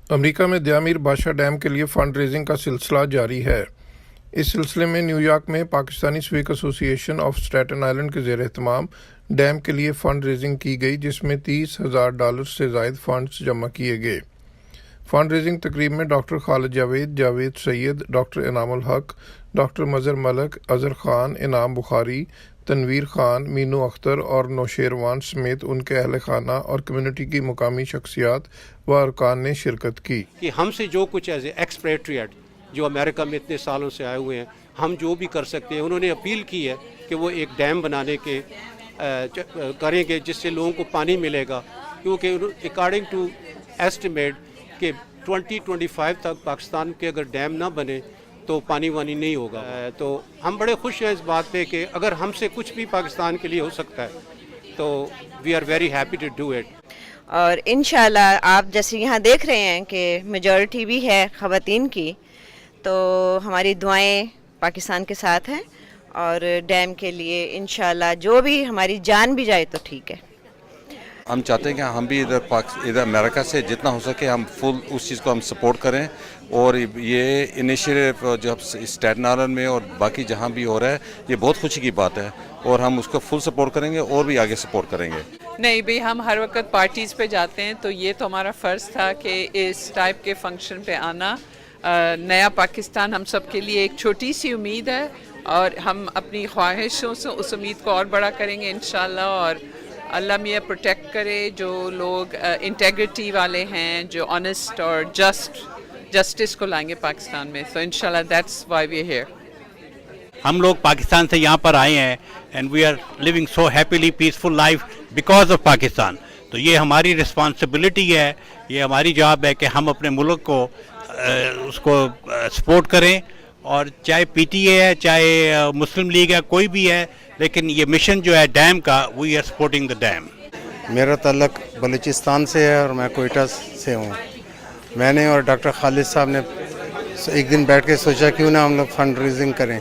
امریکہ میں دیامیر بادشاہ ڈیم کے لیے فنڈ ریزنگ کا سلسلہ جاری ہے۔ اس سلسلے میں نیو یارک میں پاکستانی سویک ایسوسی ایشن آف اسٹیٹن آئلینڈ کے زیر اہتمام ڈیم کے لیے فنڈ ریزنگ کی گئی، جس میں $30,000 سے زائد فنڈز جمع کیے گئے۔ فنڈ ریزنگ تقریب میں ڈاکٹر خالد جاوید سید، ڈاکٹر انعام الحق، ڈاکٹر مظہر ملک، اظہر خان، انعام بخاری، تنویر خان، مینو اختر اور نوشیروان سمیت ان کے اہل خانہ اور کمیونٹی کی مقامی شخصیات و ارکان نے شرکت کی۔ کہ ہم سے جو کچھ ایز اے ایکسپیٹریٹ جو امریکہ میں اتنے سالوں سے آئے ہوئے ہیں، ہم جو بھی کر سکتے ہیں، انہوں نے اپیل کی ہے کہ وہ ایک ڈیم بنانے کے کریں گے جس سے لوگوں کو پانی ملے گا، کیونکہ اکارڈنگ ٹو ایسٹیمیٹ کہ 2025 تک پاکستان کے اگر ڈیم نہ بنے تو پانی وانی نہیں ہوگا۔ تو ہم بڑے خوش ہیں اس بات پہ کہ اگر ہم سے کچھ بھی پاکستان کے لیے ہو سکتا ہے تو we are very happy to do it. اور انشاءاللہ آپ جیسے یہاں دیکھ رہے ہیں کہ میجورٹی بھی ہے خواتین کی، تو ہماری دعائیں پاکستان کے ساتھ ہیں اور ڈیم کے لیے انشاءاللہ جو بھی ہماری جان بھی جائے تو ٹھیک ہے۔ ہم چاہتے ہیں کہ ہم بھی ادھر امریکہ سے جتنا ہو سکے ہم فل اس چیز کو ہم سپورٹ کریں، اور یہ انیشیٹو جو اسٹیٹن آئلینڈ میں اور باقی جہاں بھی ہو رہا ہے یہ بہت خوشی کی بات ہے، اور ہم اس کو فل سپورٹ کریں گے اور بھی آگے سپورٹ کریں گے۔ نہیں بھئی، ہم ہر وقت پارٹیز پہ جاتے ہیں تو یہ تو ہمارا فرض تھا کہ اس ٹائپ کے فنکشن پہ آنا۔ نیا پاکستان ہم سب کے لیے ایک چھوٹی سی امید ہے، اور ہم اپنی خواہشوں سے اس امید کو اور بڑا کریں گے انشاءاللہ، اور اللہ میاں پروٹیکٹ کرے جو لوگ انٹیگریٹی والے ہیں، جو آنیسٹ اور جسٹس کو لائیں گے پاکستان میں۔ تو انشاءاللہ that's why we are here. ہم لوگ پاکستان سے یہاں پر آئے ہیں and we are living so happily peaceful life because of Pakistan. تو یہ ہماری رسپانسبلٹی ہے، یہ ہماری جاب ہے کہ ہم اپنے ملک کو اس کو سپورٹ کریں، اور چاہے پی ٹی اے ہے، چاہے مسلم لیگ ہے، کوئی بھی ہے، لیکن یہ مشن جو ہے ڈیم کا، we are supporting the dam. میرا تعلق بلوچستان سے ہے اور میں کوئٹہ سے ہوں۔ میں نے اور ڈاکٹر خالد صاحب نے ایک دن بیٹھ کے سوچا کیوں نہ ہم لوگ فنڈ ریزنگ کریں،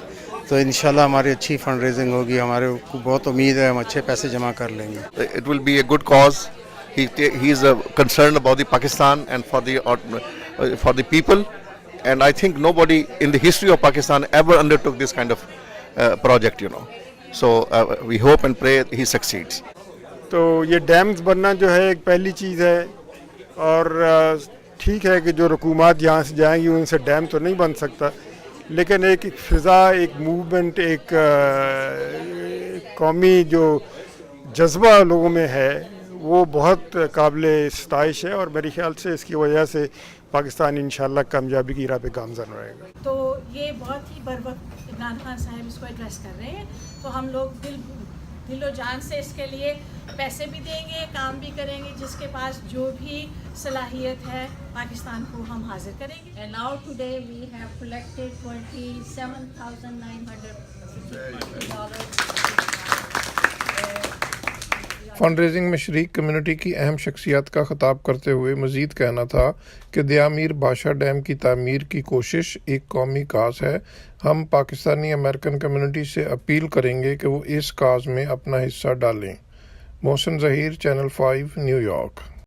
تو انشاءاللہ ہماری اچھی فنڈ ریزنگ ہوگی، ہمارے کو بہت امید ہے ہم اچھے پیسے جمع کر لیں گے۔ It will be a good cause. He is concerned about the Pakistan and for the people, and I think nobody in the history of Pakistan ever undertook this kind of project, you know. So we hope and pray he succeeds. تو یہ dams بننا جو ہے ایک پہلی چیز ہے، اور ٹھیک ہے کہ جو رقومات یہاں سے جائیں گی ان سے ڈیم تو نہیں بن سکتا، لیکن ایک فضا، ایک موومنٹ، ایک قومی جو جذبہ لوگوں میں ہے وہ بہت قابل ستائش ہے، اور میرے خیال سے اس کی وجہ سے پاکستان انشاءاللہ کامیابی کی راہ پہ گامزن رہے گا۔ تو یہ بہت ہی بروقت عمران خان صاحب اس کو ایڈریس کر رہے ہیں، تو ہم لوگ دل و جان سے اس کے لیے پیسے بھی دیں گے، کام بھی کریں گے، جس کے پاس جو بھی صلاحیت ہے پاکستان کو ہم حاضر کریں گے۔ And now today we have collected $27,900. Fund raising میں شریک کمیونٹی کی اہم شخصیات کا خطاب کرتے ہوئے مزید کہنا تھا کہ دیامیر بادشاہ ڈیم کی تعمیر کی کوشش ایک قومی کاز ہے۔ ہم پاکستانی امریکن کمیونٹی سے اپیل کریں گے کہ وہ اس کاز میں اپنا حصہ ڈالیں۔ محسن ظہیر، چینل 5، نیو یارک۔